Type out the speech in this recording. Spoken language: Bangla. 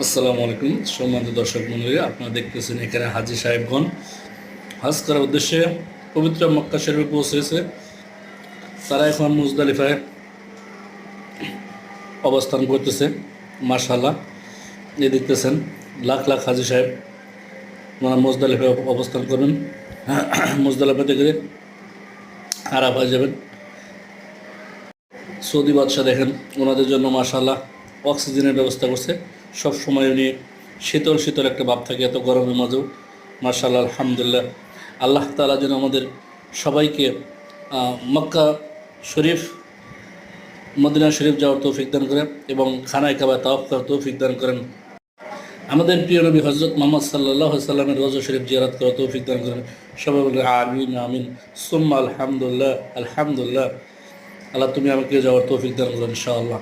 আসসালামু আলাইকুম সম্মানিত দর্শক মণ্ডলী, আপনারা দেখতেছেন এখানে হাজী সাহেবগণ হজ করার উদ্দেশ্যে পবিত্র মক্কা শরীফে পৌঁছেছে। তারা এখন মুজদালিফায় অবস্থান করতেছে। মাশাআল্লাহ, এই দেখতেছেন লাখ লাখ হাজী সাহেব ওনারা মুজদালিফায় অবস্থান করবেন। মুজদালিফা থেকে আরাফায় যাবেন। সৌদি বাদশাহ দেখেন ওনাদের জন্য মাশাআল্লাহ অক্সিজেনের ব্যবস্থা করছে। সব সময় উনি শীতল শীতল একটা ভাব থাকে এত গরমের মাঝেও। মাশাআল্লাহ, আলহামদুলিল্লাহ। আল্লাহ তাআলা যেন আমাদের সবাইকে মক্কা শরীফ, মদিনা শরীফ যাওয়ার তৌফিক দান করেন এবং খানায় কাবা তাওয়াফ করার তৌফিক দান করেন। আমাদের প্রিয় নবী হযরত মুহাম্মদ সাল্লাল্লাহু আলাইহি সাল্লামের রওজা শরীফ জিয়ারত করার তৌফিক দান করেন। সবাই বলে আমিন আমিন সুম্মা আলহামদুলিল্লাহ। আলহামদুলিল্লাহ। আল্লাহ তুমি আমাকে যাওয়ার তৌফিক দান করেন ইনশাআল্লাহ।